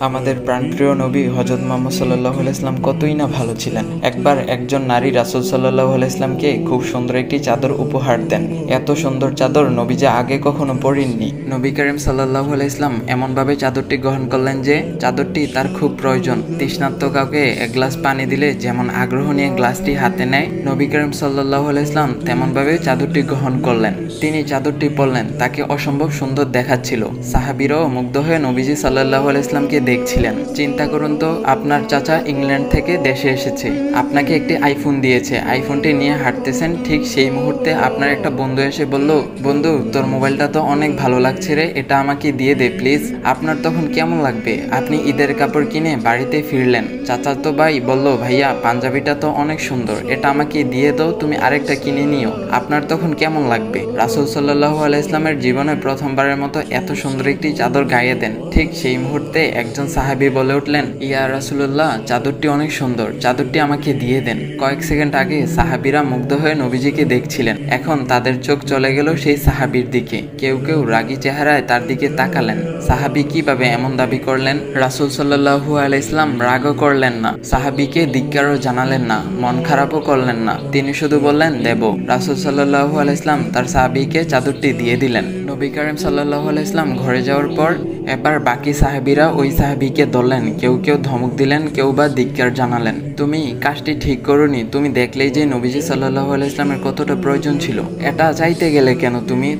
আমাদের প্রাণপ্রিয় নবী হযরত মুহাম্মদ সাল্লাল্লাহু আলাইহি সাল্লাম কতই না ভালো ছিলেন। একবার একজন নারী রাসূল সাল্লাল্লাহু আলাইহি সাল্লামকে খুব সুন্দর একটি চাদর উপহার দেন। এত সুন্দর চাদর নবীজি আগে কখনো পরেননি। নবী করিম সাল্লাল্লাহু আলাইহি সাল্লাম এমনভাবে চাদরটি গ্রহণ করলেন যে চাদরটি তার খুব প্রয়োজন। তৃষ্ণার্ত কাউকে এক গ্লাস পানি দিলে যেমন আগ্রহ নিয়ে গ্লাসটি হাতে নেয়, নবী করিম সাল্লাল্লাহু আলাইহি সাল্লাম তেমনভাবে চাদরটি গ্রহণ করলেন। তিনি চাদরটি পরলেন, তাকে অসম্ভব সুন্দর দেখাচ্ছিল। সাহাবীরাও মুগ্ধ হয়ে নবীজি সাল্লাল্লাহু আলাইহি সাল্লামকে দেখছিলেন। চিন্তা করুন তো, আপনার চাচা ইংল্যান্ড থেকে দেশে এসেছে, আপনাকে একটি আইফোন দিয়েছে, আইফোনটি নিয়ে হাঁটতেছেন, ঠিক সেই মুহূর্তে আপনার একটা বন্ধু এসে বলল, বন্ধু তোর মোবাইলটা তো অনেক ভালো লাগছে রে, এটা আমাকে দিয়ে দে প্লিজ। আপনার তখন কেমন লাগবে? আপনি ঈদের কাপড় কিনে বাড়িতে ফিরলেন, চাচাতো ভাই বলল, ভাইয়া পাঞ্জাবিটা তো অনেক সুন্দর, এটা আমাকে দিয়ে দাও, তুমি আরেকটা কিনে নিও। আপনার তখন কেমন লাগবে? রাসূল সাল্লাল্লাহু আলাইহি সাল্লামের জীবনে প্রথমবারের মতো এত সুন্দর একটি চাদর গায়ে দেন। ঠিক সেই মুহূর্তে একজন সাহাবী বলে উঠলেন, ইয়া রাসূলুল্লাহ, চাদরটি অনেক সুন্দর, চাদরটি আমাকে দিয়ে দেন। কয়েক সেকেন্ড আগে সাহাবীরা মুগ্ধ হয়ে নবীজিকে দেখছিলেন, এখন তাদের চোখ চলে গেল সেই সাহাবীর দিকে। কেউ কেউ রাগী চেহারায় তার দিকে তাকালেন। সাহাবী কিভাবে এমন দাবি করলেন? রাসূল সাল্লাল্লাহু আলাইহি সাল্লাম রাগও করলেন না, সাহাবীকে ধিক্কারও জানালেন না, মন খারাপও করলেন না, তিনি শুধু বললেন, দেব। রাসূল সাল্লাল্লাহু আলাইহি সাল্লাম তার সাহাবীকে চাদরটি দিয়ে দিলেন। নবী করিম সাল্লাল্লাহু আলাইহি সাল্লাম ঘরে যাওয়ার পর এবার বাকি সাহাবীরা ওই সাহাবীকে ধরলেন, কেউ কেউ ধমক দিলেন, কেউ বা ধিক্কার জানালেন। তুমি কাজটি ঠিক করোনি, তুমি দেখলেই যে নবীজি সাল্লাল্লাহু আলাইহি সাল্লামের কতটা প্রয়োজন ছিল, এটা চাইতে গেলে কেন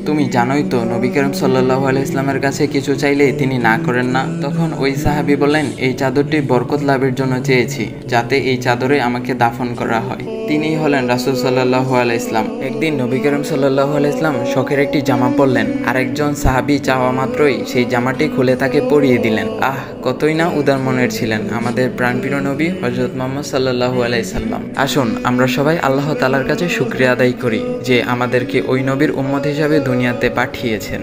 তুমি জানোই তো নবী করিম সাল্লাল্লাহু আলাইহি সাল্লামের কাছে কিছু চাইলেই তিনি না করেন না। তখন ওই সাহাবী বললেন, এই চাদরটি বরকত লাভের জন্য চেয়েছি, যাতে এই চাদরে আমাকে দাফন করা হয়। তিনিই হলেন রাসূল সাল্লাল্লাহু আলাইহি সাল্লাম। একদিন নবী করিম সাল্লাল্লাহু আলাইহি সাল্লাম শখের একটি জামা পরলেন, আরেকজন সাহাবী চাওয়া মাত্রই সেই জামাটি খুলে তাকে পরিয়ে দিলেন। কতই না উদার মনের ছিলেন আমাদের প্রাণপ্রিয় নবী হযরত মুহাম্মদ সাল্লাল্লাহু আলাইহি সাল্লাম। আসুন আমরা সবাই আল্লাহ তাআলার কাছে শুকরিয়া আদায় করি যে আমাদেরকে ওই নবীর উম্মত হিসাবে দুনিয়াতে পাঠিয়েছেন।